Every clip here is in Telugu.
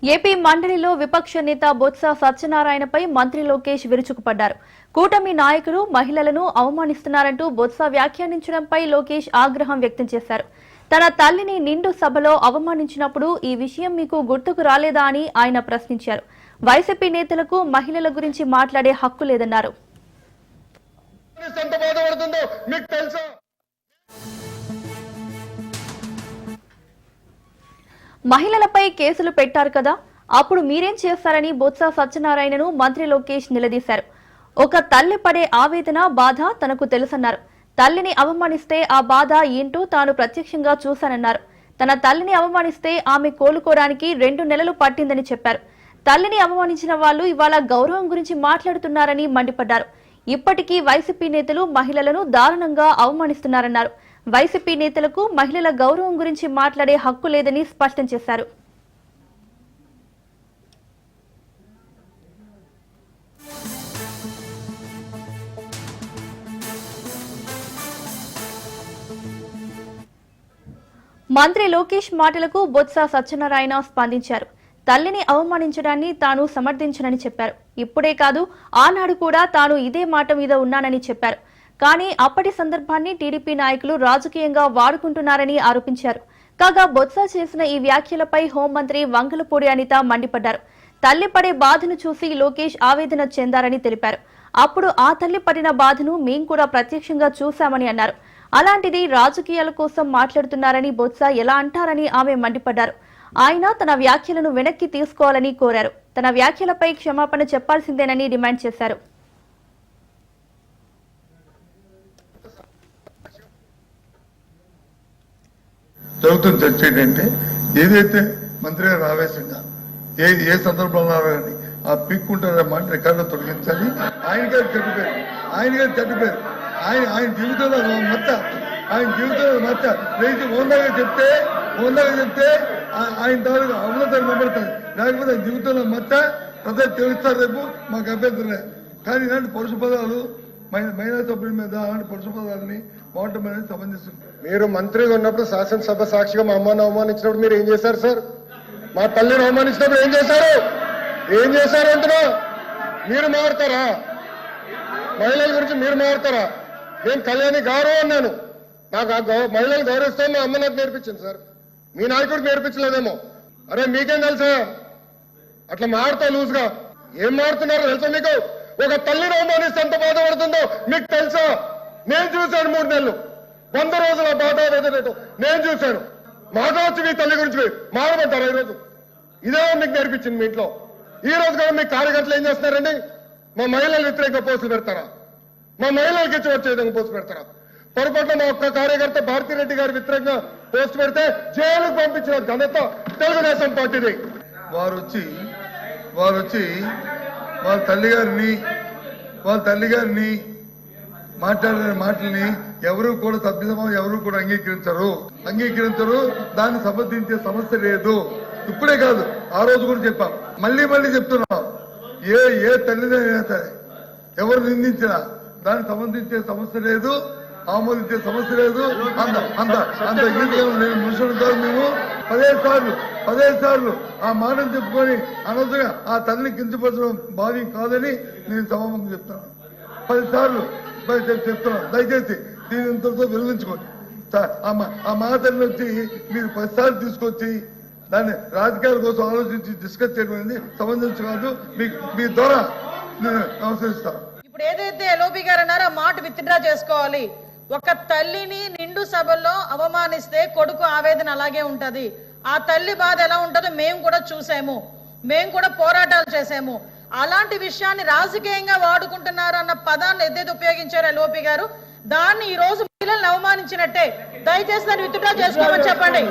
ఏపీ మండలిలో విపక్ష నేత బొత్స సత్యనారాయణపై మంత్రి లోకేష్ విరుచుకుపడ్డారు. కూటమి నాయకులు మహిళలను అవమానిస్తున్నారంటూ బొత్స వ్యాఖ్యానించడంపై లోకేష్ ఆగ్రహం వ్యక్తం చేశారు. తన తల్లిని నిండు సభలో అవమానించినప్పుడు ఈ విషయం మీకు గుర్తుకు రాలేదా అని ఆయన ప్రశ్నించారు. వైసీపీ నేతలకు మహిళల గురించి మాట్లాడే హక్కు లేదన్నారు. మహిళలపై కేసులు పెట్టారు కదా, అప్పుడు మీరేం చేస్తారని బొత్స సత్యనారాయణను మంత్రి లోకేష్ నిలదీశారు. ఒక తల్లి పడే ఆవేదన, బాధ తనకు తెలుసన్నారు. తల్లిని అవమానిస్తే ఆ బాధ ఏంటో తాను ప్రత్యక్షంగా చూశానన్నారు. తన తల్లిని అవమానిస్తే ఆమె కోలుకోవడానికి 2 నెలలు పట్టిందని చెప్పారు. తల్లిని అవమానించిన వాళ్లు ఇవాళ గౌరవం గురించి మాట్లాడుతున్నారని మండిపడ్డారు. ఇప్పటికీ వైసీపీ నేతలు మహిళలను దారుణంగా అవమానిస్తున్నారన్నారు. వైసీపీ నేతలకు మహిళల గౌరవం గురించి మాట్లాడే హక్కు లేదని స్పష్టం చేశారు. మంత్రి లోకేష్ మాటలకు బొత్స సత్యనారాయణ స్పందించారు. తల్లిని అవమానించడాన్ని తాను సమర్థించనని చెప్పారు. ఇప్పుడే కాదు, ఆనాడు కూడా తాను ఇదే మాట మీద ఉన్నానని చెప్పారు. కానీ అప్పటి సందర్భాన్ని టీడీపీ నాయకులు రాజకీయంగా వాడుకుంటున్నారని ఆరోపించారు. కాగా బొత్స చేసిన ఈ వ్యాఖ్యలపై హోంమంత్రి వంగలపూడి అనిత మండిపడ్డారు. తల్లి పడే బాధను చూసి లోకేష్ ఆవేదన చెందారని తెలిపారు. అప్పుడు ఆ తల్లి పడిన బాధను మేం కూడా ప్రత్యక్షంగా చూశామని అన్నారు. అలాంటిది రాజకీయాల కోసం మాట్లాడుతున్నారని బొత్స ఎలా అంటారని ఆమె మండిపడ్డారు. ఆయన తన వ్యాఖ్యలను వెనక్కి తీసుకోవాలని కోరారు. తన వ్యాఖ్యలపై క్షమాపణ చెప్పాల్సిందేనని డిమాండ్ చేశారు. జరుగుతున్న చర్చ ఏంటంటే, ఏదైతే మంత్రి గారు ఆవేశంగా ఏ సందర్భంలో కానీ ఆ పీక్కుంటారనే మాట రికార్డులో తొలగించాలి. ఆయన గారు చెడ్డపేరు ఆయన జీవితంలో మచ్చ రైతు ఓందాగా చెప్తే ఆయన తాలూకు అమలతను నిలబడతారు. లేకపోతే ఆయన జీవితంలో మచ్చ ప్రజలు తెలుస్తారు. రేపు మాకు అభ్యంతరమే. కానీ ఇలాంటి పరుష పదాలు మహిళా సభ్యుల మీద అలాంటి పరుష పదాలని వాడటం అనేది సంబంధిస్తుంది. మీరు మంత్రిగా ఉన్నప్పుడు శాసనసభ సాక్షిగా మా అమ్మను అవమానించినప్పుడు మీరు ఏం చేశారు సార్? మా తల్లిని అవమానించినప్పుడు ఏం చేశారు అంటున్నా? మీరు మారుతారా? మహిళల గురించి మీరు మారుతారా? నేను కళ్యాణి గౌరవం అన్నాను. నాకు ఆ మహిళలు గౌరవిస్తాను. మా అమ్మ నాకు నేర్పించింది సార్. మీ నాయకుడికి నేర్పించలేదేమో. అరే మీకేం తెలుసా? అట్లా మారుతా లూజ్గా ఏం మారుతున్నారో తెలుసా మీకు? ఒక తల్లిని అవమానిస్తే ఎంత బాధపడుతుందో మీకు తెలుసా? నేను చూశాను 3 నెలలు 100 రోజుల బాధ నేను చూశాను. మాట్లాడచ్చు మీ తల్లి గురించి మాట్లాడతారా? ఈరోజు ఇదే మీకు నేర్పించింది మీ ఇంట్లో. ఈ రోజు కూడా మీ కార్యకర్తలు ఏం చేస్తున్నారండి? మా మహిళలు వ్యతిరేకంగా పోస్టులు పెడతారా? మా మహిళలకి ఇచ్చి వచ్చే విధంగా పోస్టు పెడతారా? పొరపాటున మా ఒక్క కార్యకర్త భారతిరెడ్డి గారి వ్యతిరేకంగా పోస్టు పెడితే జైలుకు పంపించిన ఘనత తెలుగుదేశం పార్టీది. వారు వచ్చి వాళ్ళ తల్లి గారిని మాట్లాడిన మాటల్ని ఎవరు కూడా సభ్యసమాజం ఎవరు కూడా అంగీకరించరు. దాన్ని సమర్థించే సమస్య లేదు. ఇప్పుడే కాదు, ఆ రోజు కూడా చెప్పాం, మళ్ళీ చెప్తున్నాం. ఏ తల్లిదైనా సరే ఎవరు నిందించినా దాన్ని సమర్థించే సమస్య లేదు, ఆమోదించే సమస్య లేదు. అంత మనుషులు కాదు మేము. 15 సార్లు ఆ మాటలు చెప్పుకొని అనవసరంగా ఆ తల్లిని కించపరచడం భావ్యం కాదని నేను సభాముఖంగా చెప్తున్నాను. 10 సార్లు చెప్తున్నాను. దయచేసి దీని ఇంతతో వెలిగించుకోండి. ఆ మాటలను వచ్చి మీరు 10 సార్లు తీసుకొచ్చి దాన్ని రాజకీయాల కోసం ఆలోచించి డిస్కస్ చేయడం అనేది సంబంధించి కాదు. మీ ద్వారా నేను నమస్కరిస్తాను. ఇప్పుడు ఏదైతే ఎల్ఓపి గారు అన్నారో ఆ మాట విత్డ్రా చేసుకోవాలి. ఒక తల్లిని నిండు సభల్లో అవమానిస్తే కొడుకు ఆవేదన అలాగే ఉంటది. ఆ తల్లి బాధ ఎలా ఉంటుందో మేము కూడా చూసాము, మేము కూడా పోరాటాలు చేసాము. అలాంటి విషయాన్ని రాజకీయంగా వాడుకుంటున్నారు అన్న పదాన్ని ఏదైతే ఉపయోగించారో ఎల్ఓపి గారు, దాన్ని ఈ రోజు మహిళలను అవమానించినట్టే. దయచేసి దాన్ని విత్డ్రా చేసుకోమని చెప్పండి.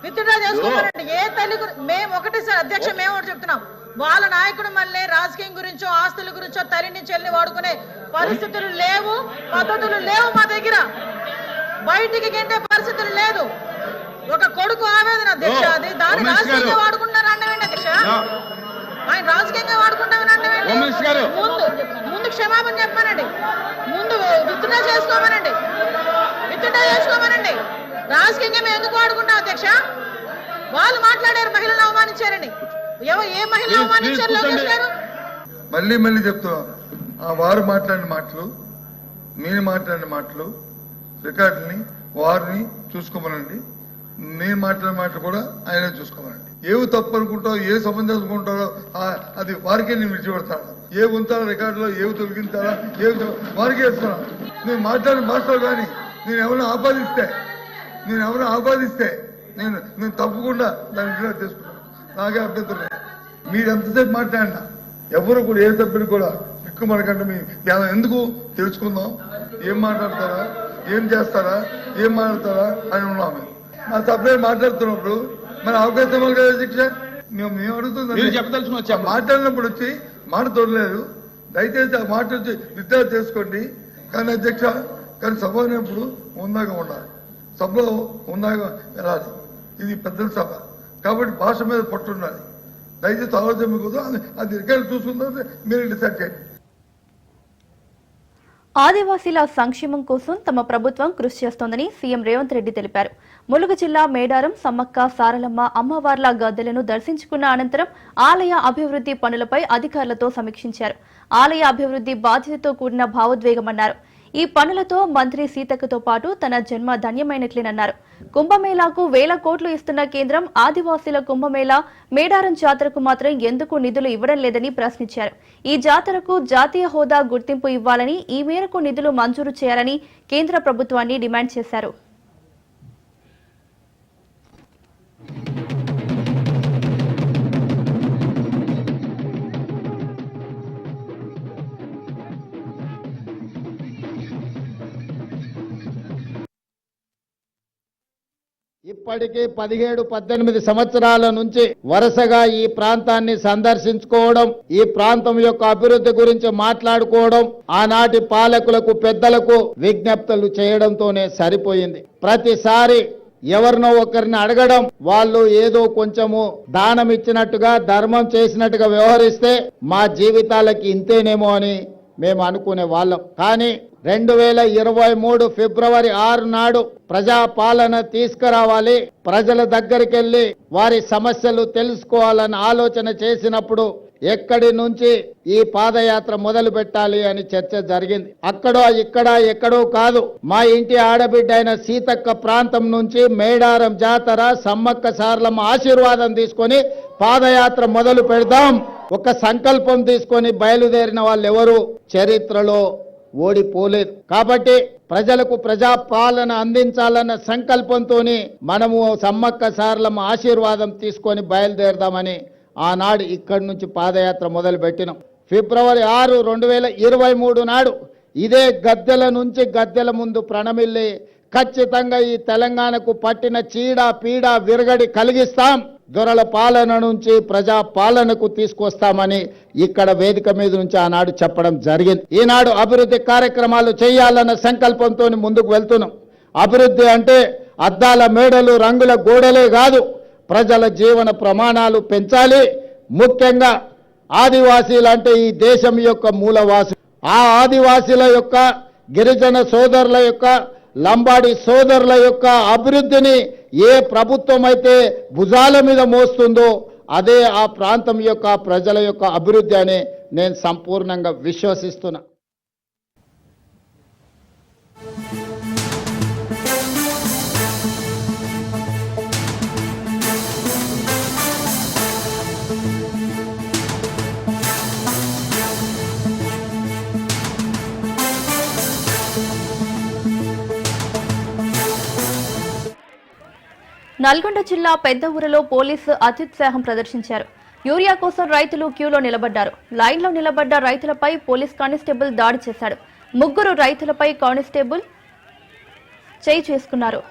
విత్డ్రా చేసుకోమనండి. ఏ తల్లి మేము ఒకటే సార్ అధ్యక్ష, మేము ఒకటి చెప్తున్నాం, వాళ్ళ నాయకుడు మళ్ళీ రాజకీయం గురించో ఆస్తుల గురించో తల్లిని చెల్లిని వాడుకునే పరిస్థితులు లేవు, పద్ధతులు లేవు మా దగ్గర. బయటికి గెంటే పరిస్థితులు లేదు. ఒక కొడుకు ఆవేదన అధ్యక్ష, అది దాన్ని రాజకీయంగా వాడుకుంటున్నారు అన్నవేంటి అధ్యక్ష? ఆయన రాజకీయంగా వాడుకుంటామని అన్నవేంటి? ముందు క్షమాపణ చెప్పానండి, ముందు విత్డ్రా చేసుకోమనండి. రాజకీయంగా మేము ఎందుకు వాడుకుంటాం అధ్యక్ష? వాళ్ళు మాట్లాడారు మహిళలను అవమానించారని. ఏ మహిళ అవమానించారు లోకేష్ గారు? మళ్ళీ మళ్ళీ చెప్తున్నాం, ఆ వారు మాట్లాడిన మాటలు, నేను మాట్లాడిన మాటలు రికార్డుని వారిని చూసుకోమనండి. నేను మాట్లాడిన మాటలు కూడా ఆయనే చూసుకోమనండి. ఏవి తప్పు అనుకుంటారో, ఏ సంబంధం అనుకుంటారో అది వారికే నేను విడిచిపెడతాను. ఏ ఉంచాలో రికార్డులో, ఏవి తొలగించాలా, ఏవి వారికే ఇస్తున్నాను. నేను మాట్లాడిన మాటలు కానీ నేను ఎవరైనా ఆపాదిస్తే నేను తప్పకుండా దాన్ని రికార్డ్ చేసుకుంటాను. నాకే అభ్యంతరం లేదు. మీరు ఎంతసేపు మాట్లాడినా ఎవరు కూడా ఏ సభ్యులు కూడా మనకంటే మీ ఎందుకు తెలుసుకుందాం, ఏం మాట్లాడతారా, ఏం చేస్తారా, ఏం మాట్లాడతారా అని ఉన్నాము. మా సభ్యులు మాట్లాడుతున్నప్పుడు మరి అవకాశం ఇవ్వాలి కదా అధ్యక్ష. మేము అడుగుతుంది మాట్లాడినప్పుడు వచ్చి మాట తోడలేదు, దయచేసి ఆ మాట వచ్చి విత్డ్రా చేసుకోండి. కానీ అధ్యక్ష, కానీ సభ అనేప్పుడు ఉందాగా ఉండాలి, సభలో ఉందాగా వెళ్ళాలి. ఇది పెద్దల సభ కాబట్టి భాష మీద పట్టు ఉండాలి. దయచేసి ఆలోచన కోసం అది రికార్డు చూసుకుంటే మీరు డిసైడ్ చేయండి. ఆదివాసీల సంక్షేమం కోసం తమ ప్రభుత్వం కృషి చేస్తోందని సీఎం రేవంత్ రెడ్డి తెలిపారు. ములుగు జిల్లా మేడారం, సమ్మక్క సారలమ్మ అమ్మవార్ల గద్దెలను దర్శించుకున్న అనంతరం ఆలయ అభివృద్ధి పనులపై అధికారులతో సమీక్షించారు. ఆలయ అభివృద్ధి బాధ్యతతో కూడిన భావోద్వేగమన్నారు. ఈ పనులతో మంత్రి సీతక్కతో పాటు తన జన్మ ధన్యమైనట్లేనన్నారు. కుంభమేళాకు 1000 కోట్లు ఇస్తున్న కేంద్రం ఆదివాసీల కుంభమేళా, మేడారం జాతరకు మాత్రం ఎందుకు నిధులు ఇవ్వడం లేదని ప్రశ్నించారు. ఈ జాతరకు జాతీయ హోదా గుర్తింపు ఇవ్వాలని, ఈ మేరకు నిధులు మంజూరు చేయాలని కేంద్ర ప్రభుత్వాన్ని డిమాండ్ చేశారు. ఇప్పటికీ 17-18 సంవత్సరాల నుంచి వరుసగా ఈ ప్రాంతాన్ని సందర్శించుకోవడం, ఈ ప్రాంతం యొక్క అభివృద్ధి గురించి మాట్లాడుకోవడం, ఆనాటి పాలకులకు, పెద్దలకు విజ్ఞప్తులు చేయడంతోనే సరిపోయింది. ప్రతిసారి ఎవరినో ఒకరిని అడగడం, వాళ్ళు ఏదో కొంచెము దానం ఇచ్చినట్టుగా, ధర్మం చేసినట్టుగా వ్యవహరిస్తే మా జీవితాలకి ఇంతేనేమో అని మేము అనుకునే వాళ్ళం. కానీ 2023 ఫిబ్రవరి 6 నాడు ప్రజాపాలన తీసుకురావాలి, ప్రజల దగ్గరికి వెళ్ళి వారి సమస్యలు తెలుసుకోవాలని ఆలోచన చేసినప్పుడు ఎక్కడి నుంచి ఈ పాదయాత్ర మొదలు పెట్టాలి అని చర్చ జరిగింది. అక్కడో ఇక్కడ ఎక్కడో కాదు, మా ఇంటి ఆడబిడ్డ అయిన సీతక్క ప్రాంతం నుంచి మేడారం జాతర, సమ్మక్క సారలమ్మ ఆశీర్వాదం తీసుకొని పాదయాత్ర మొదలు పెడదాం. ఒక సంకల్పం తీసుకొని బయలుదేరిన వాళ్ళు ఎవరు చరిత్రలో ఓడిపోలేదు. కాబట్టి ప్రజలకు ప్రజాపాలన అందించాలన్న సంకల్పంతో మనము సమ్మక్క సారలమ్మ ఆశీర్వాదం తీసుకొని బయలుదేరదామని ఆనాడు ఇక్కడి నుంచి పాదయాత్ర మొదలు పెట్టినాం. ఫిబ్రవరి 6, 2023 నాడు ఇదే గద్దెల నుంచి గద్దెల ముందు ప్రణమిల్లి ఖచ్చితంగా ఈ తెలంగాణకు పట్టిన చీడ పీడ విరగడి కలిగిస్తాం, దొరల పాలన నుంచి ప్రజా పాలనకు తీసుకొస్తామని ఇక్కడ వేదిక మీద నుంచి ఆనాడు చెప్పడం జరిగింది. ఈనాడు అభివృద్ధి కార్యక్రమాలు చేయాలన్న సంకల్పంతో ముందుకు వెళ్తున్నాం. అభివృద్ధి అంటే అద్దాల మేడలు, రంగుల గోడలే కాదు, ప్రజల జీవన ప్రమాణాలు పెంచాలి. ముఖ్యంగా ఆదివాసీలు అంటే ఈ దేశం యొక్క మూలవాసి. ఆ ఆదివాసీల యొక్క, గిరిజన సోదరుల యొక్క, లంబాడి సోదరుల యొక్క అభివృద్ధిని ఏ ప్రభుత్వం అయితే భుజాల మీద మోస్తుందో అదే ఆ ప్రాంతం యొక్క ప్రజల యొక్క అభివృద్ధి అని నేను సంపూర్ణంగా విశ్వసిస్తున్నా. నల్గొండ జిల్లా పెద్ద ఊరిలో పోలీసు అత్యుత్సాహం ప్రదర్శించారు. యూరియా కోసం రైతులు క్యూలో నిలబడ్డారు. లైన్లో నిలబడ్డ రైతులపై పోలీస్ కానిస్టేబుల్ దాడి చేశాడు. 3 రైతులపై కానిస్టేబుల్ చేయి చేసుకున్నారు.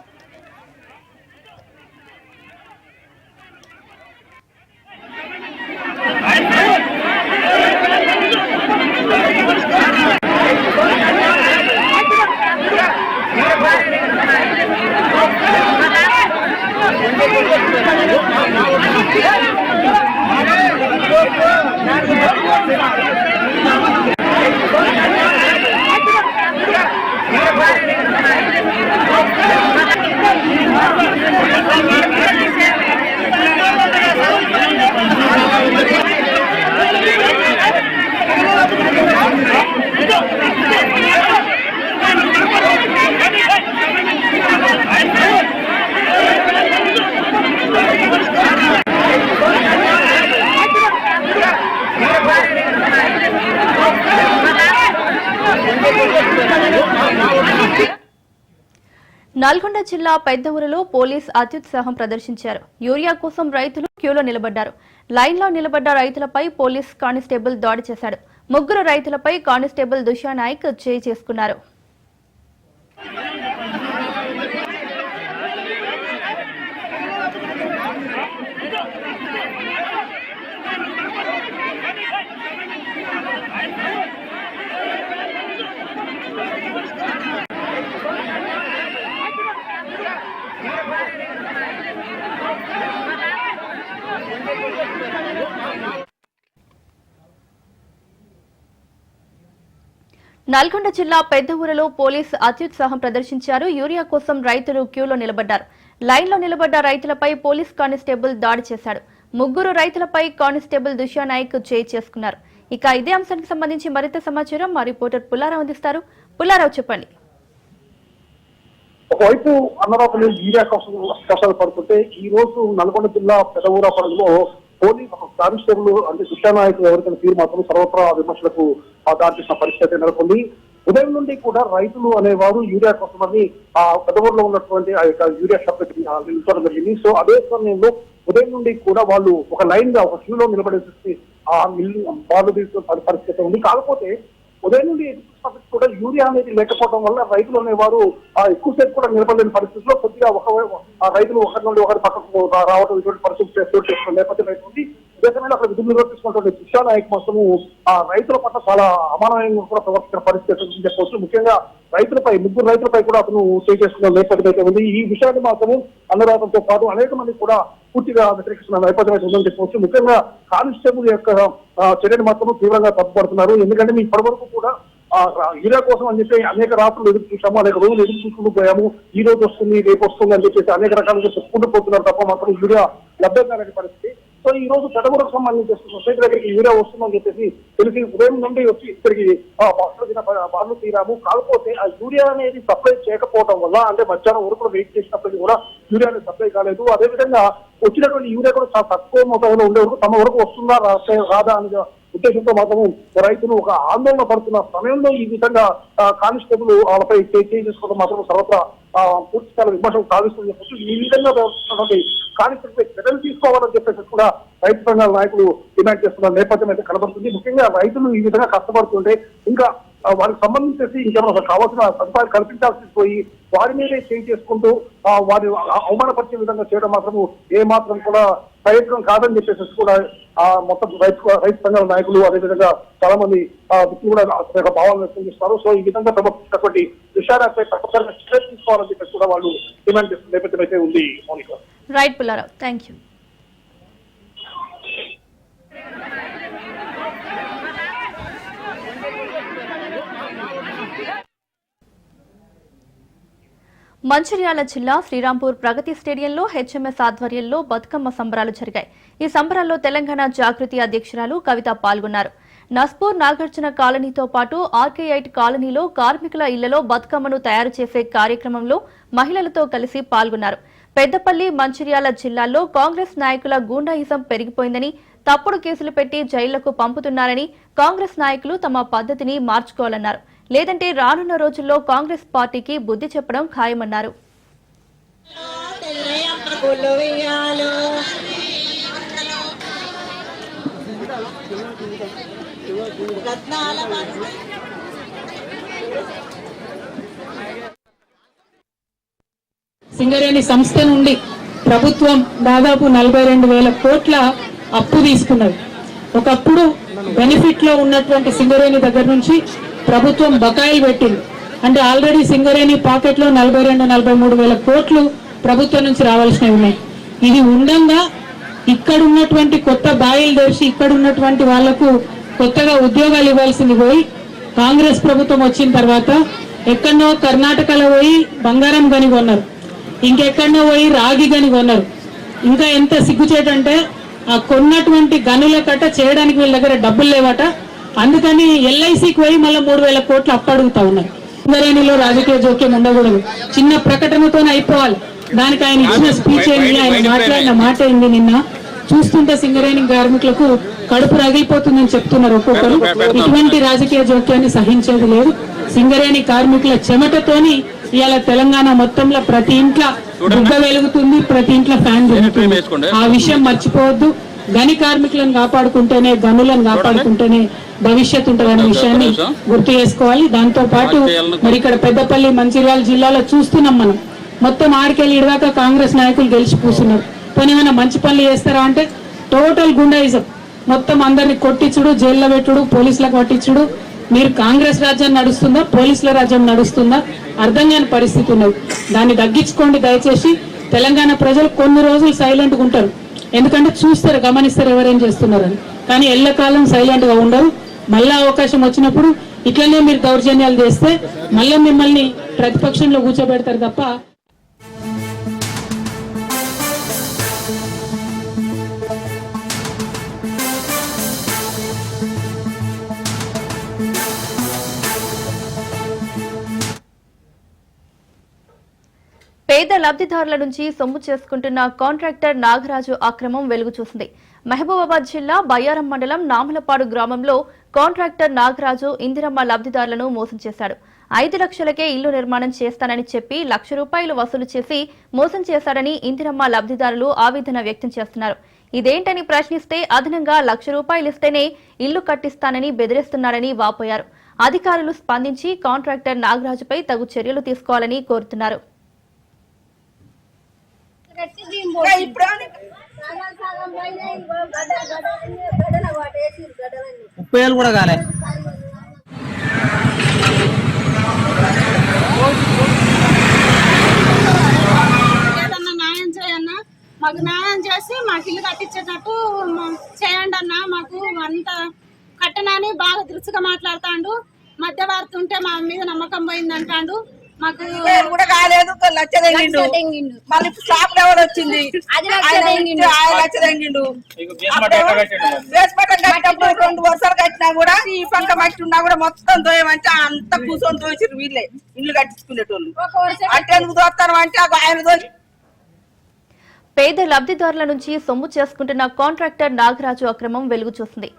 నల్గొండ జిల్లా పెద్ద ఊరిలో పోలీస్ అత్యుత్సాహం ప్రదర్శించారు. యూరియా కోసం రైతులు క్యూలో నిలబడ్డారు. లైన్లో నిలబడ్డ రైతులపై పోలీస్ కానిస్టేబుల్ దాడి చేశాడు. 3 రైతులపై కానిస్టేబుల్ దుష్యా నాయక్ చేయి చేసుకున్నారు. నల్గొండ జిల్లా పెద్ద ఊరిలో పోలీస్ అత్యుత్సాహం ప్రదర్శించారు. యూరియా కోసం రైతులు క్యూలో నిలబడ్డారు. లైన్లో నిలబడ్డ రైతులపై పోలీస్ కానిస్టేబుల్ దాడి చేశాడు. 3 రైతులపై కానిస్టేబుల్ దుష్యా నాయక్ చేయి చేసుకున్నారు. ఇక ఇదే అంశానికి సంబంధించి మరింత సమాచారం మా రిపోర్టర్ పుల్లారావు అందిస్తారు. పుల్లారావు, చెప్పండి. ఒకవైపు అన్నరాపల్లి యూరియా కోసం కష్టాలు పడుతుంటే ఈ రోజు నల్గొండ జిల్లా పెదవూరాపల్లిలో పోలీస్ కానిస్టేబుల్ అంటే దుష్యా నాయక్ ఎవరికైనా తీరు మాత్రం సర్వత్రా విమర్శలకు దారితీసిన పరిస్థితి నెలకొంది. ఉదయం నుండి కూడా రైతులు అనేవారు యూరియా కోసమని ఆ పెదవూరులో ఉన్నటువంటి ఆ యొక్క యూరియా షాప్ నిలుచోవడం జరిగింది. సో అదే సమయంలో ఉదయం నుండి కూడా వాళ్ళు ఒక లైన్ గా ఒక క్యూలో నిలబడేసి ఆ బాధ తీసుకున్న పరిస్థితి ఉంది. కాకపోతే ఉదయం నుండి కూడా యూరియా అనేది లేకపోవడం వల్ల రైతులు అనేవారు ఎక్కువసేపు కూడా నిలబడలేని పరిస్థితిలో కొద్దిగా రైతులు ఒకరి నుండి ఒకరి పక్కకు రావడం ఇటువంటి పరిస్థితి నేపథ్యం ఉంది. ఇదే సమయంలో అక్కడ విధులు నిర్వర్తిస్తున్నటువంటి దుష్యా నాయక్ మాత్రము ఆ రైతుల పట్ల చాలా అమానయంగా కూడా ప్రవర్తించిన పరిస్థితి చెప్పవచ్చు. ముఖ్యంగా రైతులపై 3 రైతులపై కూడా అతను చేసుకున్న నేపథ్యం అయితే ఉంది. ఈ విషయాన్ని మాత్రము అన్నదాతంతో పాటు అనేక మంది కూడా పూర్తిగా వ్యతిరేకిస్తున్న నేపథ్యం అయితే ఉందని చెప్పవచ్చు. ముఖ్యంగా కానిస్టేబుల్ యొక్క చర్యను మాత్రం తీవ్రంగా తప్పుపడుతున్నారు. ఎందుకంటే మీ ఇప్పటివరకు కూడా యూరియా కోసం అని చెప్పి అనేక రాత్రులు ఎదురు చూసాము, అనేక రోజులు ఎదురు చూసుకుంటూ పోయాము. ఈ రోజు వస్తుంది, రేపు వస్తుంది అని చెప్పేసి అనేక రకాలుగా చెప్పుకుంటూ పోతున్నారు తప్ప మాత్రం యూరియా లభ్యం కాని పరిస్థితి. సో ఈ రోజు పెదవూరుకు సంబంధించి సొసైటీ దగ్గరికి యూరియా వస్తుందని చెప్పేసి తెలిసి ఉదయం నుండి వచ్చి ఇక్కడికి బార్లు తీరాము. కాకపోతే ఆ యూరియా అనేది సప్లై చేయకపోవడం వల్ల అంటే మధ్యాహ్నం వరకు వెయిట్ చేసినప్పటికీ కూడా యూరియా అనేది సప్లై కాలేదు. అదేవిధంగా వచ్చినటువంటి యూరియా కూడా చాలా తక్కువ మొత్తంలో ఉండే వరకు తమ వరకు వస్తుందా రాదా అనే ఉద్దేశంతో మాత్రము రైతులు ఒక ఆందోళన పడుతున్న సమయంలో ఈ విధంగా కానిస్టేబుల్ వాళ్ళపై చేయి చేసుకోవడం మాత్రం సర్వత్రా పూర్తి స్థాయి విమర్శకు సాధిస్తుందని చెప్పచ్చు. ఈ విధంగా వ్యవహరిస్తున్నటువంటి కానిస్టేబుల్ చర్యలు తీసుకోవాలని చెప్పేసి కూడా రైతు సంఘాల నాయకులు డిమాండ్ చేస్తున్న నేపథ్యం అయితే కనబడుతుంది. ముఖ్యంగా రైతులు ఈ విధంగా కష్టపడుతుంటే ఇంకా వారికి సంబంధించేసి ఇంకేమైనా కావాల్సిన సదుపాయాలు కల్పించాల్సి పోయి వారి మీదే చేంజ్ చేసుకుంటూ వారి అవమానపరిచే విధంగా చేయడం మాత్రము ఏ మాత్రం కూడా ప్రయత్నం కాదని చెప్పేసి కూడా మొత్తం రైతు సంఘాల నాయకులు అదేవిధంగా చాలా మంది వ్యక్తులు కూడా భావాలను వ్యక్తం చేస్తారు. సో ఈ విధంగా ప్రవర్తించినటువంటి విషయాలపై తప్పనిసరిగా చర్య తీసుకోవాలని చెప్పేసి కూడా వాళ్ళు డిమాండ్ చేస్తున్న నేపథ్యం అయితే ఉంది. Mounika. Right Pullarao, thank you. Mancherial జిల్లా శ్రీరాంపూర్ ప్రగతి స్టేడియంలో హెచ్ఎంఎస్ ఆధ్వర్యంలో బతుకమ్మ సంబరాలు జరిగాయి. ఈ సంబరాల్లో తెలంగాణ జాగృతి అధ్యక్షురాలు కవిత పాల్గొన్నారు. నస్పూర్ నాగార్జున కాలనీతో పాటు ఆర్కే8 కాలనీలో కార్మికుల ఇళ్లలో బతుకమ్మను తయారు చేసే కార్యక్రమంలో మహిళలతో కలిసి పాల్గొన్నారు. పెద్దపల్లి, మంచిర్యాల జిల్లాల్లో కాంగ్రెస్ నాయకుల గూండాయిజం పెరిగిపోయిందని, తప్పుడు కేసులు పెట్టి జైళ్లకు పంపుతున్నారని కాంగ్రెస్ నాయకులు తమ పద్ధతిని మార్చుకోవాలన్నారు. లేదంటే రానున్న రోజుల్లో కాంగ్రెస్ పార్టీకి బుద్ధి చెప్పడం ఖాయమన్నారు. సింగరేణి సంస్థ నుండి ప్రభుత్వం దాదాపు 42,000 కోట్ల అప్పు తీసుకున్నది. ఒకప్పుడు బెనిఫిట్ లో ఉన్నటువంటి సింగరేణి దగ్గర నుంచి ప్రభుత్వం బకాయిలు పెట్టింది. అంటే ఆల్రెడీ సింగరేణి పాకెట్ లో 42-43,000 కోట్లు ప్రభుత్వం నుంచి రావాల్సినవి ఉన్నాయి. ఇది ఉండంగా ఇక్కడ ఉన్నటువంటి కొత్త బాయిలు తెరిచి ఇక్కడ ఉన్నటువంటి వాళ్లకు కొత్తగా ఉద్యోగాలు ఇవ్వాల్సింది పోయి కాంగ్రెస్ ప్రభుత్వం వచ్చిన తర్వాత ఎక్కడనో కర్ణాటకలో పోయి బంగారం గని కొన్నారు, ఇంకెక్కడనో పోయి రాగి గని కొన్నారు. ఇంకా ఎంత సిగ్గుచేటంటే ఆ కొన్నటువంటి గనుల కట్ట చేయడానికి వీళ్ళ దగ్గర డబ్బులు లేవట. అందుకని ఎల్ఐసికి పోయి మళ్ళీ 3,000 కోట్లు అప్పడుగుతా ఉన్నారు. సింగరేణిలో రాజకీయ జోక్యం ఉండకూడదు, చిన్న ప్రకటనతోనే అయిపోవాలి. దానికి ఆయన ఇచ్చిన స్పీచ్ ఏంటి, ఆయన మాట్లాడిన మాట ఏంది, నిన్న చూస్తుంటే సింగరేణి కార్మికులకు కడుపు రగిలిపోతుందని చెప్తున్నారు ఒక్కొక్కరు. ఇటువంటి రాజకీయ జోక్యాన్ని సహించేది లేదు. సింగరేణి కార్మికుల చెమటతోని ఇవాళ తెలంగాణ మొత్తంలో ప్రతి ఇంట్లో బుగ్గ వెలుగుతుంది, ప్రతి ఇంట్లో ఫ్యాన్ వెలుగుతుంది. ఆ విషయం మర్చిపోవద్దు. గని కార్మికులను కాపాడుకుంటేనే, గనులను కాపాడుకుంటేనే భవిష్యత్తు ఉంటుందనే విషయాన్ని గుర్తు చేసుకోవాలి. దాంతో పాటు మరి ఇక్కడ పెద్దపల్లి, మంచిర్యాల జిల్లాలో చూస్తున్నాం మనం, మొత్తం ఆడికెళ్ళి ఇడదాకా కాంగ్రెస్ నాయకులు గెలిచి కూర్చున్నారు. పోనీ ఏమైనా మంచి పనులు చేస్తారా అంటే టోటల్ గుండాయిజం, మొత్తం అందరిని కొట్టించుడు, జైల్లో పెట్టుడు, పోలీసులకు పట్టించుడు. మీరు కాంగ్రెస్ రాజ్యం నడుస్తుందా, పోలీసుల రాజ్యం నడుస్తుందా అర్థం కాని పరిస్థితి ఉన్నది. దాన్ని తగ్గించుకోండి దయచేసి. తెలంగాణ ప్రజలు కొన్ని రోజులు సైలెంట్గా ఉంటారు, ఎందుకంటే చూస్తారు, గమనిస్తారు ఎవరేం చేస్తున్నారని. కానీ ఎల్లకాలం సైలెంట్ గా ఉండరు. మళ్ళా అవకాశం వచ్చినప్పుడు ఇట్లనే మీరు దౌర్జన్యాలు చేస్తే మళ్ళీ మిమ్మల్ని ప్రతిపక్షంలో కూర్చోబెడతారు తప్ప. పేద లబ్ధిదారుల నుంచి సొమ్ము చేసుకుంటున్న కాంట్రాక్టర్ నాగరాజు అక్రమం వెలుగు చూసింది. మహబూబాబాద్ జిల్లా బయ్యారం మండలం నామలపాడు గ్రామంలో కాంట్రాక్టర్ నాగరాజు ఇందిరమ్మ లబ్ధిదారులను మోసం చేశాడు. 5 లక్షలకే ఇల్లు నిర్మాణం చేస్తానని చెప్పి ₹1,00,000 వసూలు చేసి మోసం చేశాడని ఇందిరమ్మ లబ్ధిదారులు ఆవేదన వ్యక్తం చేస్తున్నారు. ఇదేంటని ప్రశ్నిస్తే అదనంగా ₹1,00,000 ఇస్తేనే ఇల్లు కట్టిస్తానని బెదిరిస్తున్నారని వాపోయారు. అధికారులు స్పందించి కాంట్రాక్టర్ నాగరాజుపై తగు చర్యలు తీసుకోవాలని కోరుతున్నారు. 30,000 కూడా కాలే. ఏదన్నా న్యాయం చేయన్నా, మాకు న్యాయం చేసి మాకు ఇల్లు కట్టించేటట్టు చేయండి అన్న. మాకు అంత కట్టనాన్ని బాగా దురుసుగా మాట్లాడుతాండు. మధ్యవర్తి ఉంటే మా మీద నమ్మకం పోయిందంటాడు. మాకు కూడా కాలేదు, లక్ష తెంగిండు. మళ్ళీ షాప్ లెవెల్ వచ్చింది, 5 లక్షలు తెంగిండు. వేసుపట్టం కట్టినప్పుడు 2 వర్షాలు కట్టినా కూడా ఈ పంక మట్టి ఉన్నా కూడా మొత్తం తోయమంటే అంత కూర్చొని తోసిరు. వీళ్ళే ఇల్లు కట్టించుకునేటోళ్ళు. అంటే ఎందుకు తోస్తాను అంటే ఆయన తోసి. పేద లబ్ధిదారుల నుంచి సొమ్ము చేసుకుంటున్న కాంట్రాక్టర్ నాగరాజు అక్రమం వెలుగు చూసింది.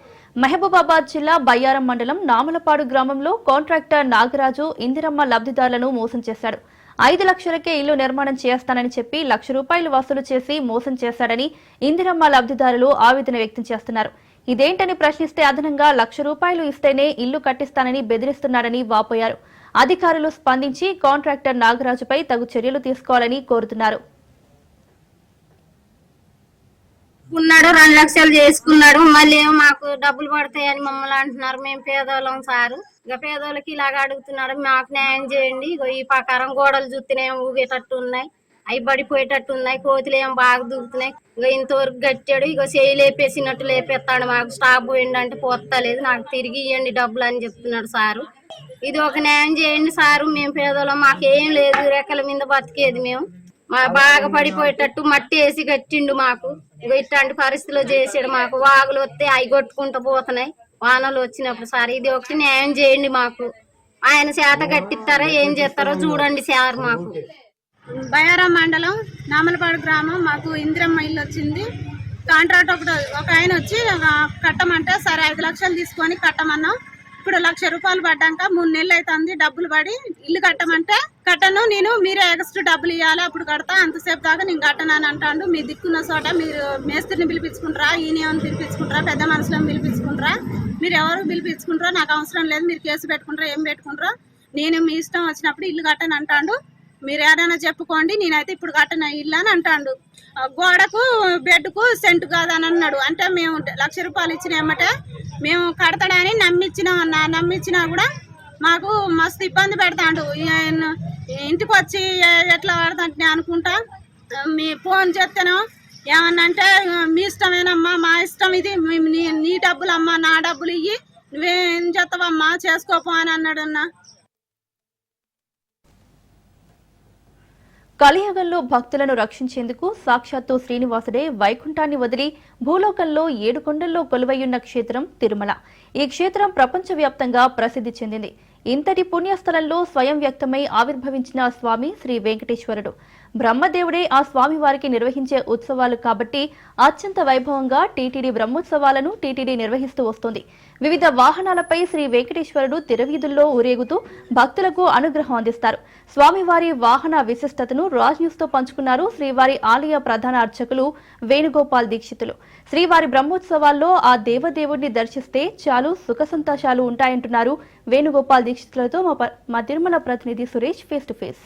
మహబూబాబాద్ జిల్లా బయ్యారం మండలం నామలపాడు గ్రామంలో కాంట్రాక్టర్ నాగరాజు ఇందిరమ్మ లబ్ధిదారులను మోసం చేశాడు. 5 లక్షలకే ఇల్లు నిర్మాణం చేస్తానని చెప్పి ₹1,00,000 వసూలు చేసి మోసం చేశాడని ఇందిరమ్మ లబ్ధిదారులు ఆవేదన వ్యక్తం చేస్తున్నారు. ఇదేంటని ప్రశ్నిస్తే అదనంగా ₹1,00,000 ఇస్తేనే ఇల్లు కట్టిస్తానని బెదిరిస్తున్నారని వాపోయారు. అధికారులు స్పందించి కాంట్రాక్టర్ నాగరాజుపై తగు చర్యలు తీసుకోవాలని కోరుతున్నారు. ఉన్నాడు 2 లక్షలు చేసుకున్నాడు. మళ్ళీ ఏమో మాకు డబ్బులు పడతాయని మమ్మల్ని అంటున్నారు. మేము పేదోళ్ళం సారు, ఇక పేదోళ్ళకి ఇలాగ అడుగుతున్నారు. మాకు న్యాయం చేయండి. ఇగో ఈ ప్రకారం గోడలు చూస్తేనేమో ఊగేటట్టు ఉన్నాయి, అవి పడిపోయేటట్టు ఉన్నాయి, కోతులు ఏమో బాగా దూకుతున్నాయి. ఇక ఇంతవరకు కట్టాడు, ఇక చేయి లేపేసినట్టు లేపేస్తాడు. మాకు స్టాప్ పోయిందంటే పోతలేదు, నాకు తిరిగి ఇవ్వండి డబ్బులు అని చెప్తున్నాడు సారు. ఇది ఒక న్యాయం చేయండి సారు. మేము పేదోళ్ళం, మాకేం లేదు, రెక్కల మీద బతికేది మేము. మా బాగా పడిపోయేటట్టు మట్టి వేసి కట్టిండు మాకు. ఇట్లాంటి పరిస్థితుల్లో చేసాడు. మాకు వాగులు వస్తే అవి కొట్టుకుంటూ పోతున్నాయి వానలు వచ్చినప్పుడు. సార్ ఇది ఒకటి న్యాయం చేయండి మాకు. ఆయన చేత కట్టిస్తారో ఏం చేస్తారో చూడండి సార్. మాకు బయ్యారం మండలం నామలపాడు గ్రామం, మాకు ఇందిరమ్మ ఇల్లు వచ్చింది. కాంట్రాక్ట్ ఒక ఆయన వచ్చి కట్టమంటే సరే 5 లక్షలు తీసుకొని కట్టమన్నాం. ఇప్పుడు ₹1,00,000 పడ్డాక 3 నెలలు అవుతుంది. డబ్బులు పడి ఇల్లు కట్టమంటే కట్టను, నేను మీరే ఎక్స్ట్రా డబ్బులు ఇవ్వాలి, అప్పుడు కడతా, అంతసేపు దాకా నేను కట్టను అని అంటాడు. మీ దిక్కున్న చోట మీరు మేస్త్రిని పిలిపించుకుంటారా, ఈయన పిలిపించుకుంటారా, పెద్ద మనుషులను పిలిపించుకుంటారా, మీరు ఎవరు పిలిపించుకుంటారో నాకు అవసరం లేదు. మీరు కేసు పెట్టుకుంటారా, ఏం పెట్టుకుంటారో, నేను మీ ఇష్టం వచ్చినప్పుడు ఇల్లు కట్టను అంటాడు. మీరు ఏదైనా చెప్పుకోండి, నేనైతే ఇప్పుడు కట్టను ఇల్లు అని అంటాడు. గోడకు బెడ్కు సెంటు కాదని అన్నాడు. అంటే మేము ₹1,00,000 ఇచ్చిన ఏమంటే మేము కడతాడని నమ్మించినా కూడా మాకు మస్తు ఇబ్బంది పెడతాడు. ఇంటికి వచ్చి ఎట్లా పడతాంటే అనుకుంటా మీ ఫోన్ చేస్తేనో ఏమన్నా అంటే మీ ఇష్టమేనమ్మా, మా ఇష్టం ఇది, నీ డబ్బులు అమ్మా, నా డబ్బులు ఇయ్యి, నువ్వేం చేస్తావమ్మా చేసుకోపో అని అన్నాడు. కలియుగంలో భక్తులను రక్షించేందుకు సాక్షాత్తు శ్రీనివాసుడే వైకుంఠాన్ని వదిలి భూలోకంలో 7 కొండల్లో కొలువయ్యున్న క్షేత్రం తిరుమల. ఈ క్షేత్రం ప్రపంచవ్యాప్తంగా ప్రసిద్ధి చెందింది. ఇంతటి పుణ్యస్థలంలో స్వయం వ్యక్తమై ఆవిర్భవించిన స్వామి శ్రీ వెంకటేశ్వరుడు. బ్రహ్మదేవుడే ఆ స్వామివారికి నిర్వహించే ఉత్సవాలు కాబట్టి అత్యంత వైభవంగా టీటీడీ బ్రహ్మోత్సవాలను టీటీడీ నిర్వహిస్తూ వస్తోంది. వివిధ వాహనాలపై శ్రీ వెంకటేశ్వరుడు తిరువీధుల్లో ఊరేగుతూ భక్తులకు అనుగ్రహం అందిస్తారు. స్వామివారి వాహన విశిష్టతను రాజ్ న్యూస్ తో పంచుకున్నారు శ్రీవారి ఆలయ ప్రధాన అర్చకులు వేణుగోపాల్ దీక్షితులు. శ్రీవారి బ్రహ్మోత్సవాల్లో ఆ దేవదేవుడిని దర్శిస్తే చాలు సుఖ సంతోషాలు ఉంటాయంటున్నారు వేణుగోపాల్ దీక్షితులతో మా తిరుమల ప్రతినిధి Suresh face to face.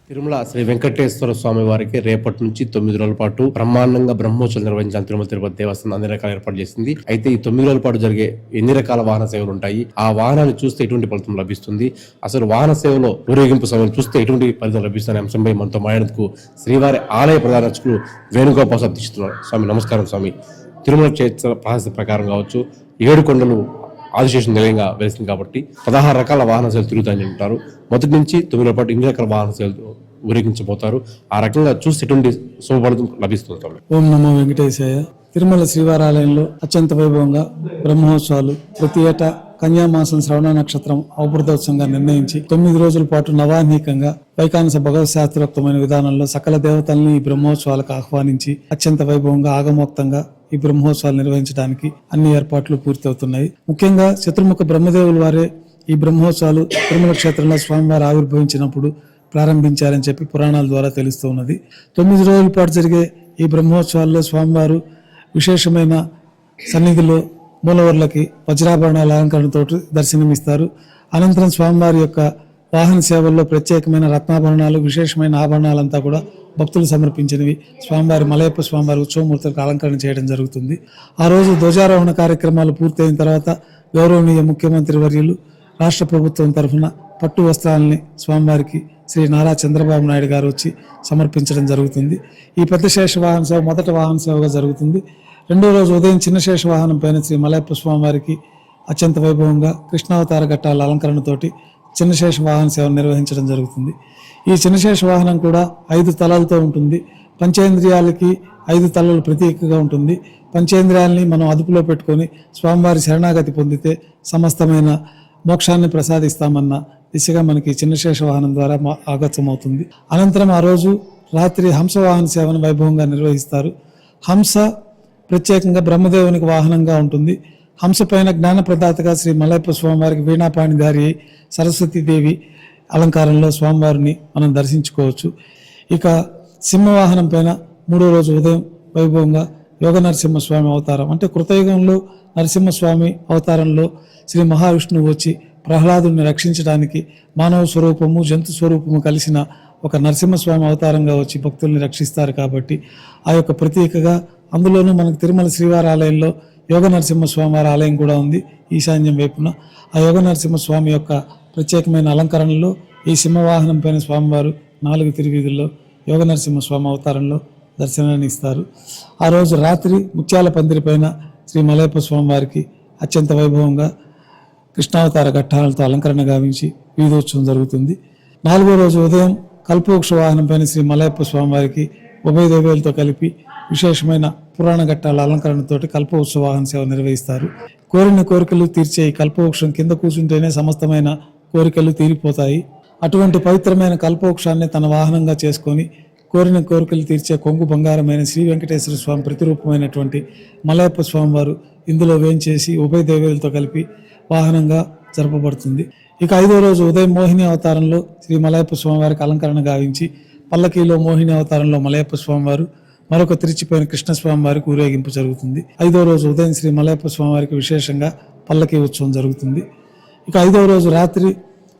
Tirumala Sri Venkateswara Swamy వారికి రేపటి నుంచి 9 రోజుల పాటు బ్రహ్మాండంగా బ్రహ్మోత్సవాలు నిర్వహించాలని తిరుమల తిరుపతి దేవస్థానం అన్ని రకాల ఏర్పాటు చేసింది. అయితే ఈ 9 రోజుల పాటు జరిగే ఎన్ని రకాల వాహన సేవలు ఉంటాయి, ఆ వాహనాన్ని చూస్తే ఎటువంటి ఫలితం లభిస్తుంది, అసలు వాహన సేవలో ఊరేగింపు సమయం చూస్తే ఎటువంటి ఫలితం లభిస్తుంది అంశంపై మనతో మాట్లాడేందుకు శ్రీవారి ఆలయ ప్రధాన అర్చకులు వేణుగోపాల్ దీక్షితున్నారు. స్వామి నమస్కారం. స్వామి, తిరుమల క్షేత్ర ప్రాసెస్ ప్రకారం కావచ్చు 7 కొండలు ఆదిశేషం నిలయంగా వెలిసింది కాబట్టి 16 రకాల వాహన సేవలు తిరుగుతాయని ఉంటారు. మొదటి నుంచి 9 రోజుల పాటు ఇన్ని రకాల వాహన సేవలు ఊరేగించబోతారు. ఆ రకంగా చూసి ఎటువంటి శుభఫలితం లభిస్తుంది. ఓం నమో వెంకటేశాయ. తిరుమల శ్రీవారాలయంలో అత్యంత వైభవంగా బ్రహ్మోత్సవాలు ప్రతి ఏటా కన్యామాసం శ్రవణ నక్షత్రం అవబృతోత్సవంగా నిర్ణయించి 9 రోజుల పాటు నవాహ్నికంగా వైకానస భగవత్ శాస్త్రోక్తమైన విధానంలో సకల దేవతల్ని ఈ బ్రహ్మోత్సవాలకు ఆహ్వానించి అత్యంత వైభవంగా ఆగమోక్తంగా ఈ బ్రహ్మోత్సవాలు నిర్వహించడానికి అన్ని ఏర్పాట్లు పూర్తవుతున్నాయి. ముఖ్యంగా చతుర్ముఖ బ్రహ్మదేవుల వారే ఈ బ్రహ్మోత్సవాలు తిరుమల క్షేత్రంలో స్వామివారు ఆవిర్భవించినప్పుడు ప్రారంభించారని చెప్పి పురాణాల ద్వారా తెలుస్తూ ఉన్నది. 9 రోజుల పాటు జరిగే ఈ బ్రహ్మోత్సవాల్లో స్వామివారు విశేషమైన సన్నిధిలో మూలవర్లకి వజ్రాభరణాల అలంకరణతో దర్శనమిస్తారు. అనంతరం స్వామివారి యొక్క వాహన సేవల్లో ప్రత్యేకమైన రత్నాభరణాలు, విశేషమైన ఆభరణాలంతా కూడా భక్తులు సమర్పించినవి స్వామివారి మలయప్ప స్వామివారి ఉత్సవమూర్తులకు అలంకరణ చేయడం జరుగుతుంది. ఆ రోజు ధ్వజారోహణ కార్యక్రమాలు పూర్తయిన తర్వాత గౌరవనీయ ముఖ్యమంత్రి వర్యులు రాష్ట్ర ప్రభుత్వం తరఫున పట్టు వస్త్రాలని స్వామివారికి శ్రీ నారా చంద్రబాబు నాయుడు గారు వచ్చి సమర్పించడం జరుగుతుంది. ఈ పెద్ద శేష వాహన సేవ మొదటి వాహన సేవగా జరుగుతుంది. రెండో రోజు ఉదయం చిన్న శేష వాహనం పైన శ్రీ మలయప్ప స్వామివారికి అత్యంత వైభవంగా కృష్ణావతార ఘట్టాల అలంకరణతోటి చిన్న శేష వాహన సేవ నిర్వహించడం జరుగుతుంది. ఈ చిన్న శేష వాహనం కూడా 5 తలలతో ఉంటుంది. పంచేంద్రియాలకి 5 తలలు ప్రతీకగా ఉంటుంది. పంచేంద్రియాలని మనం అదుపులో పెట్టుకొని స్వామివారి శరణాగతి పొందితే సమస్తమైన మోక్షాన్ని ప్రసాదిస్తామన్న దిశగా మనకి చిన్నశేష వాహనం ద్వారా ఆగతమవుతుంది. అనంతరం ఆ రోజు రాత్రి హంస వాహన సేవను వైభవంగా నిర్వహిస్తారు. హంస ప్రత్యేకంగా బ్రహ్మదేవునికి వాహనంగా ఉంటుంది. హంస పైన జ్ఞానప్రదాతగా శ్రీ మలయప్ప స్వామివారికి వీణాపాణిధారి సరస్వతీదేవి అలంకారంలో స్వామివారిని మనం దర్శించుకోవచ్చు. ఇక సింహవాహనం పైన 3వ రోజు ఉదయం వైభవంగా యోగ నరసింహస్వామి అవతారం, అంటే కృతయుగంలో నరసింహస్వామి అవతారంలో శ్రీ మహావిష్ణువు వచ్చి ప్రహ్లాదుని రక్షించడానికి మానవ స్వరూపము జంతు స్వరూపము కలిసిన ఒక నరసింహస్వామి అవతారంగా వచ్చి భక్తుల్ని రక్షిస్తారు. కాబట్టి ఆ యొక్క ప్రతీకగా అందులోనూ మనకు తిరుమల శ్రీవారాలయంలో యోగ నరసింహస్వామి వారి ఆలయం కూడా ఉంది ఈశాన్యం వైపున. ఆ యోగ నరసింహస్వామి యొక్క ప్రత్యేకమైన అలంకరణలో ఈ సింహవాహనం పైన స్వామివారు 4 తిరువీధుల్లో యోగ నరసింహస్వామి అవతారంలో దర్శనాన్ని ఇస్తారు. ఆ రోజు రాత్రి ముత్యాల పందిరి పైన శ్రీ మలయప్ప స్వామివారికి అత్యంత వైభవంగా కృష్ణావతార ఘట్టాలతో అలంకరణ గావించి వీధోత్సవం జరుగుతుంది. 4వ రోజు ఉదయం కల్పవృక్ష వాహనం పైన శ్రీ మలయప్ప స్వామివారికి ఉభయ దేవేలతో కలిపి విశేషమైన పురాణ ఘట్టాల అలంకరణతోటి కల్పవృక్ష వాహన సేవ నిర్వహిస్తారు. కోరిన కోరికలు తీర్చే ఈ కల్పవృక్షం కింద కూర్చుంటేనే సమస్తమైన కోరికలు తీరిపోతాయి. అటువంటి పవిత్రమైన కల్పవృక్షాన్ని తన వాహనంగా చేసుకొని కోరిన కోరికలు తీర్చే కొంగు బంగారమైన శ్రీ వెంకటేశ్వర స్వామి ప్రతిరూపమైనటువంటి మలయప్ప స్వామివారు ఇందులో వేంచేసి ఉభయ దేవేలతో కలిపి వాహనంగా జరపబడుతుంది. ఇక 5వ రోజు ఉదయం మోహిని అవతారంలో శ్రీ మలయప్ప స్వామివారికి అలంకరణ గావించి పల్లకీలో మోహిని అవతారంలో మలయప్ప స్వామివారు మరొక తిరిచిపోయిన కృష్ణస్వామి వారికి ఊరేగింపు జరుగుతుంది. 5వ రోజు ఉదయం శ్రీ మలయప్ప స్వామివారికి విశేషంగా పల్లకీ ఉత్సవం జరుగుతుంది. ఇక 5వ రోజు రాత్రి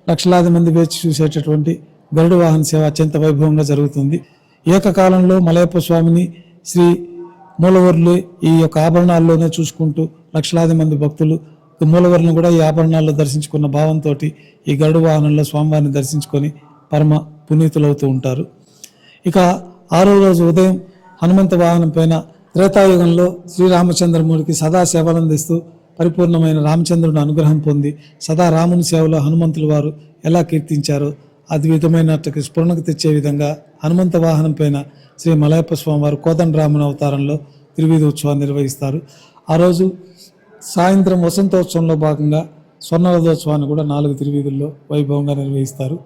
లక్షలాది మంది వేచి చూసేటటువంటి గరుడ వాహన సేవ అత్యంత వైభవంగా జరుగుతుంది. ఏకకాలంలో మలయప్ప స్వామిని శ్రీ మూలవర్లు ఈ యొక్క ఆభరణాల్లోనే చూసుకుంటూ లక్షలాది మంది భక్తులు మూలవర్లను కూడా ఈ ఆభరణాల్లో దర్శించుకున్న భావంతో ఈ గరుడ వాహనంలో స్వామివారిని దర్శించుకొని పరమ పునీతులవుతూ ఉంటారు. ఇక 6వ రోజు ఉదయం హనుమంత వాహనం పైన త్రేతాయుగంలో శ్రీరామచంద్రమూర్తికి సదా సేవలు అందిస్తూ పరిపూర్ణమైన రామచంద్రుని అనుగ్రహం పొంది సదా రాముని సేవలో హనుమంతుల వారు ఎలా కీర్తించారో అద్భుతమైనట్టుకి స్ఫురణకు తెచ్చే విధంగా హనుమంత వాహనం పైన శ్రీ మలయప్ప స్వామి వారు కోదండరాముని అవతారంలో తిరువీధి ఉత్సవాన్ని నిర్వహిస్తారు. ఆ రోజు సాయంత్రం వసంతోత్సవంలో భాగంగా స్వర్ణరథోత్సవాన్ని కూడా 4 తిరువీధుల్లో వైభవంగా నిర్వహిస్తారు.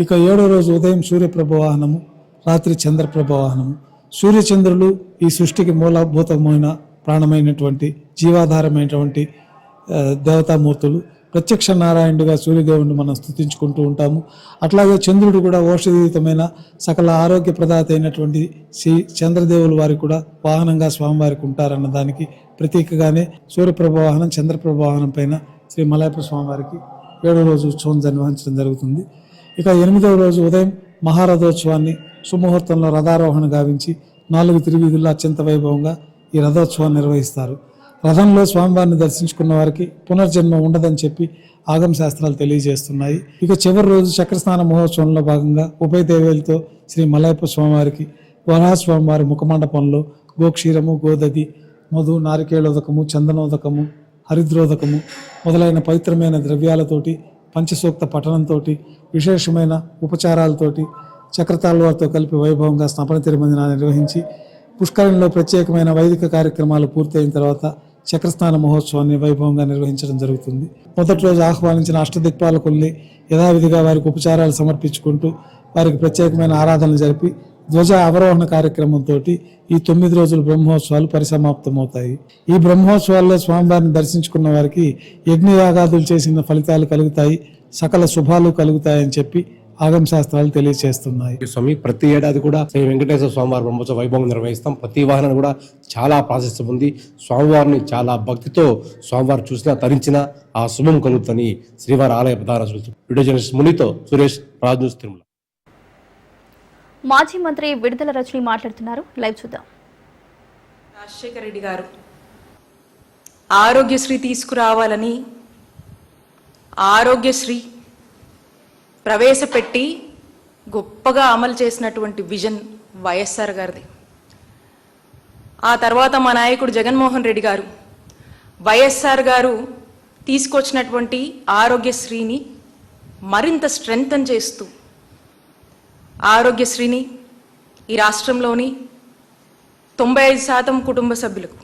ఇక 7వ రోజు ఉదయం సూర్యప్రభ వాహనము, రాత్రి చంద్రప్రభ వాహనము. సూర్యచంద్రులు ఈ సృష్టికి మూలభూతమైన ప్రాణమైనటువంటి జీవాధారమైనటువంటి దేవతామూర్తులు. ప్రత్యక్ష నారాయణుడిగా సూర్యదేవుడిని మనం స్తుతించుకుంటూ ఉంటాము. అట్లాగే చంద్రుడు కూడా ఔషధీయుతమైన సకల ఆరోగ్య ప్రదాత అయినటువంటి శ్రీ చంద్రదేవులు వారికి కూడా వాహనంగా స్వామివారికి ఉంటారన్న దానికి ప్రతీకగానే సూర్యప్రభ వాహనం, చంద్రప్రభ వాహనం పైన శ్రీ మలయప్ప స్వామివారికి 7వ రోజు ఉత్సవం నిర్వహించడం జరుగుతుంది. ఇక 8వ రోజు ఉదయం మహారథోత్సవాన్ని సుముహూర్తంలో రథారోహణ గావించి 4 తిరువీధుల్లో అత్యంత వైభవంగా ఈ రథోత్సవాన్ని నిర్వహిస్తారు. రథంలో స్వామివారిని దర్శించుకున్న వారికి పునర్జన్మ ఉండదని చెప్పి ఆగమ శాస్త్రాలు తెలియజేస్తున్నాయి. ఇక చివరి రోజు చక్రస్నాన మహోత్సవంలో భాగంగా ఉభయ దేవేలతో శ్రీ మలయప్ప స్వామివారికి వరాహస్వామివారి ముఖమండపంలో గోక్షీరము, గోదది, మధు, నారికేళోదకము, చందనోదకము, హరిద్రోదకము మొదలైన పవిత్రమైన ద్రవ్యాలతోటి, పంచసూక్త పఠనంతో, విశేషమైన ఉపచారాలతోటి చక్రతాళ్వారితో కలిపి వైభవంగా స్నపన తిరుమంజనాన్ని నిర్వహించి పుష్కరంలో ప్రత్యేకమైన వైదిక కార్యక్రమాలు పూర్తయిన తర్వాత చక్రస్నాన మహోత్సవాన్ని వైభవంగా నిర్వహించడం జరుగుతుంది. మొదటి రోజు ఆహ్వానించిన అష్టదిక్పాలకుల్ని యథావిధిగా వారికి ఉపచారాలు సమర్పించుకుంటూ వారికి ప్రత్యేకమైన ఆరాధనలు జరిపి ధ్వజ అవరోహణ కార్యక్రమంతో ఈ 9 రోజుల బ్రహ్మోత్సవాలు పరిసమాప్తమవుతాయి. ఈ బ్రహ్మోత్సవాల్లో స్వామివారిని దర్శించుకున్న వారికి యజ్ఞయాగాదులు చేసిన ఫలితాలు కలుగుతాయి, సకల శుభాలు కలుగుతాయని చెప్పి ఆగమ శాస్త్రాలు తెలియజేస్తున్నాయి. స్వామి, ప్రతి ఏడాది కూడా శ్రీ వెంకటేశ్వర స్వామివారి బ్రహ్మోత్సవ వైభవం నిర్వహిస్తాం. ప్రతి వాహనం కూడా చాలా ప్రాశస్త్యం ఉంది. స్వామివారిని చాలా భక్తితో స్వామివారు చూసినా తరించినా ఆ శుభం కలుగుతుంది శ్రీవారి ఆలయ ప్రధాన వీడియో జర్నలిస్ట్ మునితో సురేష్, రాజ్ న్యూస్, తిరుమల. మాజీ మంత్రి విడుదల రజని మాట్లాడుతున్నారు. లైవ్ చూద్దాం. రాజశేఖర రెడ్డి గారు ఆరోగ్యశ్రీ తీసుకురావాలని ఆరోగ్యశ్రీ ప్రవేశపెట్టి గొప్పగా అమలు చేసినటువంటి విజన్ వైఎస్ఆర్ గారిది. ఆ తర్వాత మా నాయకుడు జగన్మోహన్ రెడ్డి గారు, వైఎస్ఆర్ గారు తీసుకొచ్చినటువంటి ఆరోగ్యశ్రీని మరింత స్ట్రెంగ్తన్ చేస్తూ ఆరోగ్యశ్రీని ఈ రాష్ట్రంలోని 95% కుటుంబ సభ్యులకు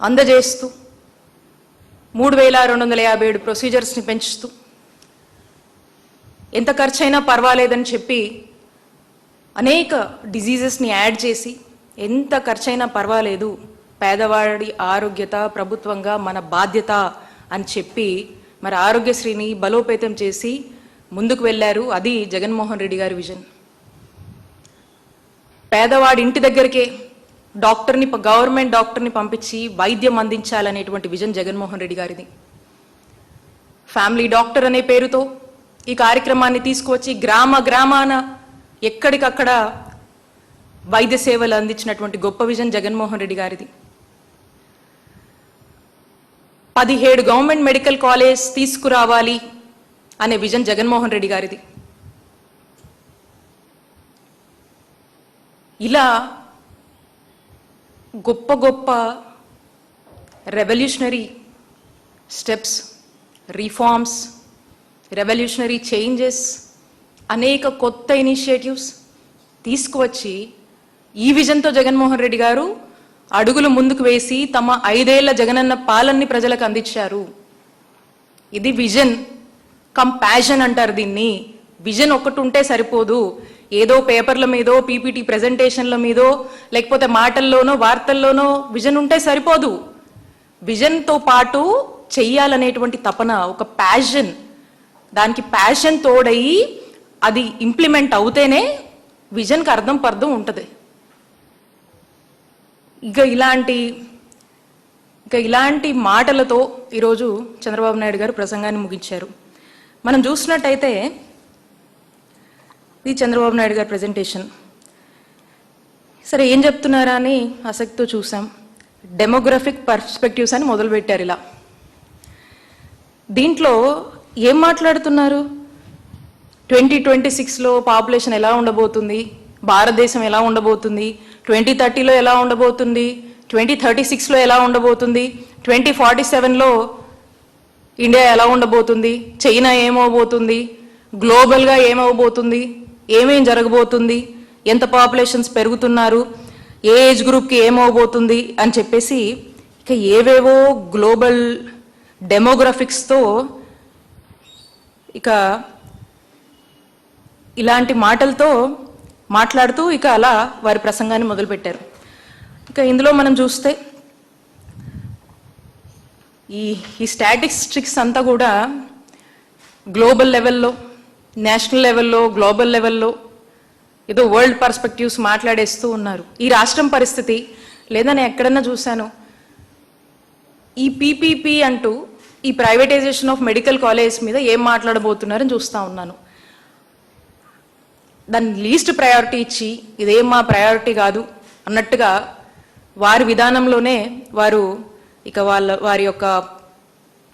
అందజేస్తూ 3257 ప్రొసీజర్స్ని పెంచుతూ ఎంత ఖర్చైనా పర్వాలేదని చెప్పి అనేక డిజీజెస్ని యాడ్ చేసి ఎంత ఖర్చైనా పర్వాలేదు, పేదవాడి ఆరోగ్యత ప్రభుత్వంగా మన బాధ్యత అని చెప్పి మరి ఆరోగ్యశ్రీని బలోపేతం చేసి ముందుకు వెళ్ళారు. అది జగన్మోహన్ రెడ్డి గారి విజన్. పేదవాడి ఇంటి దగ్గరికే గవర్నమెంట్ డాక్టర్ని పంపించి వైద్యం అందించాలనేటువంటి విజన్ జగన్మోహన్ రెడ్డి గారిది. ఫ్యామిలీ డాక్టర్ అనే పేరుతో ఈ కార్యక్రమాన్ని తీసుకువచ్చి గ్రామాన ఎక్కడికక్కడ వైద్య సేవలు అందించినటువంటి గొప్ప విజన్ జగన్మోహన్ రెడ్డి గారిది. 17 గవర్నమెంట్ మెడికల్ కాలేజ్ తీసుకురావాలి అనే విజన్ జగన్మోహన్ రెడ్డి గారిది. ఇలా గొప్ప గొప్ప revolutionary steps, reforms, revolutionary changes, అనేక కొత్త ఇనిషియేటివ్స్ తీసుకువచ్చి ఈ విజన్తో జగన్మోహన్ రెడ్డి గారు అడుగులు ముందుకు వేసి తమ 5 ఏళ్ల జగనన్న పాలనని ప్రజలకు అందించారు. ఇది విజన్ కమ్ ప్యాషన్ అంటారు దీన్ని. విజన్ ఒకటి ఉంటే సరిపోదు. ఏదో పేపర్ల మీదో, పీపీటీ ప్రెజెంటేషన్ల మీదో, లేకపోతే మాటల్లోనో వార్తల్లోనో విజన్ ఉంటే సరిపోదు. విజన్తో పాటు చెయ్యాలనేటువంటి తపన, ఒక ప్యాషన్, దానికి ప్యాషన్ తోడయి అది ఇంప్లిమెంట్ అవుతేనే విజన్కి అర్థం పర్థం ఉంటుంది. ఇలాంటి మాటలతో ఈరోజు చంద్రబాబు నాయుడు గారు ప్రసంగాన్ని ముగించారు. మనం చూసినట్టయితే ఇది చంద్రబాబు నాయుడు గారి ప్రెజెంటేషన్. సరే, ఏం చెప్తున్నారా అని ఆసక్తితో చూసాం. డెమోగ్రఫిక్ పర్స్పెక్టివ్స్ అని మొదలుపెట్టారు. ఇలా దీంట్లో ఏం మాట్లాడుతున్నారు? 2026లో పాపులేషన్ ఎలా ఉండబోతుంది, భారతదేశం ఎలా ఉండబోతుంది, 2030లో ఎలా ఉండబోతుంది, 2036లో ఎలా ఉండబోతుంది, 2047లో ఇండియా ఎలా ఉండబోతుంది, చైనా ఏమవబోతుంది, గ్లోబల్గా ఏమవబోతుంది, ఏమేం జరగబోతుంది, ఎంత పాపులేషన్స్ పెరుగుతున్నారు, ఏ ఏజ్ గ్రూప్కి ఏమవబోతుంది అని చెప్పేసి ఇక ఏవేవో గ్లోబల్ డెమోగ్రఫిక్స్తో ఇక ఇలాంటి మాటలతో మాట్లాడుతూ ఇక అలా వారి ప్రసంగాన్ని మొదలుపెట్టారు. ఇక ఇందులో మనం చూస్తే ఈ స్టాటిస్టిక్స్ అంతా కూడా గ్లోబల్ లెవెల్లో, నేషనల్ లెవెల్లో, గ్లోబల్ లెవెల్లో ఏదో వరల్డ్ పర్స్పెక్టివ్స్ మాట్లాడేస్తూ ఉన్నారు. ఈ రాష్ట్రం పరిస్థితి లేదా నేను ఎక్కడన్నా చూశాను, ఈ పీపీపీ అంటూ ఈ ప్రైవేటైజేషన్ ఆఫ్ మెడికల్ కాలేజ్ మీద ఏం మాట్లాడబోతున్నారని చూస్తూ ఉన్నాను. దాన్ని లీస్ట్ ప్రయారిటీ ఇచ్చి ఇదేం మా ప్రయారిటీ కాదు అన్నట్టుగా వారి విధానంలోనే వారు ఇక వారి యొక్క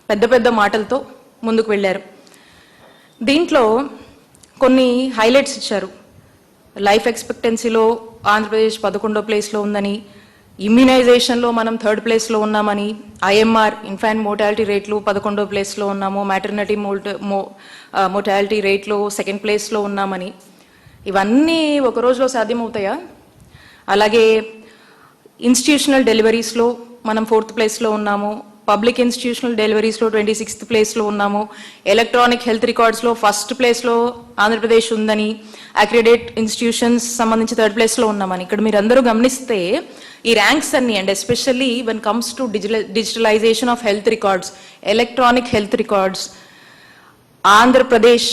పెద్ద పెద్ద మాటలతో ముందుకు వెళ్ళారు. దీంట్లో కొన్ని హైలైట్స్ ఇచ్చారు. లైఫ్ ఎక్స్పెక్టెన్సీలో ఆంధ్రప్రదేశ్ 11వ ప్లేస్లో ఉందని, ఇమ్యునైజేషన్లో మనం 3rd ప్లేస్లో ఉన్నామని, ఐఎంఆర్ ఇన్ఫాంట్ మోర్టాలిటీ రేట్లు 11వ ప్లేస్లో ఉన్నాము, మ్యాటర్నిటీ మోర్టాలిటీ రేట్లో 2nd ప్లేస్లో ఉన్నామని. ఇవన్నీ ఒక రోజులో సాధ్యమవుతాయా? అలాగే ఇన్స్టిట్యూషనల్ డెలివరీస్లో మనం 4th ప్లేస్లో ఉన్నాము, పబ్లిక్ ఇన్స్టిట్యూషనల్ డెలివరీస్లో 26th ప్లేస్లో ఉన్నాము, ఎలక్ట్రానిక్ హెల్త్ రికార్డ్స్లో 1st ప్లేస్లో ఆంధ్రప్రదేశ్ ఉందని, అక్రిడేట్ ఇన్స్టిట్యూషన్స్ సంబంధించి 3rd ప్లేస్లో ఉన్నామని. ఇక్కడ మీరు అందరూ గమనిస్తే ఈ ర్యాంక్స్ అన్ని, and especially when comes to digitalisation of health records, electronic health records, Andhra Pradesh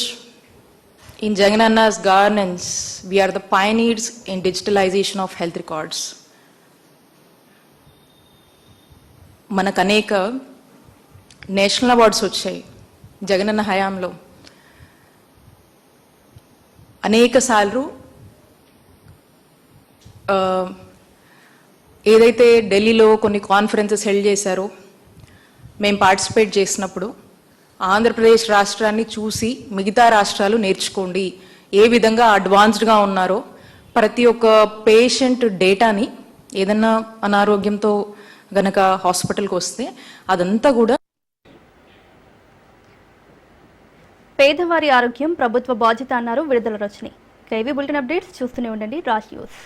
in Jaganna's governance, we are the pioneers in digitalization of health records. మనకు అనేక నేషనల్ అవార్డ్స్ వచ్చాయి జగనన్న హయాంలో. అనేక సార్లు ఏదైతే ఢిల్లీలో కొన్ని కాన్ఫరెన్సెస్ హెల్డ్ చేశారో మేము పార్టిసిపేట్ చేసినప్పుడు ఆంధ్రప్రదేశ్ రాష్ట్రాన్ని చూసి మిగతా రాష్ట్రాలు నేర్చుకోండి, ఏ విధంగా అడ్వాన్స్డ్గా ఉన్నారో. ప్రతి ఒక్క పేషెంట్ డేటాని ఏదన్నా అనారోగ్యంతో గనక హాస్పిటల్కి వస్తే అదంతా కూడా పేదవారి ఆరోగ్యం ప్రభుత్వ బాధ్యత అన్నారు విడుదల రచని. కేవీ బులెటిన్ అప్డేట్స్ చూస్తూనే ఉండండి రాజ్ న్యూస్.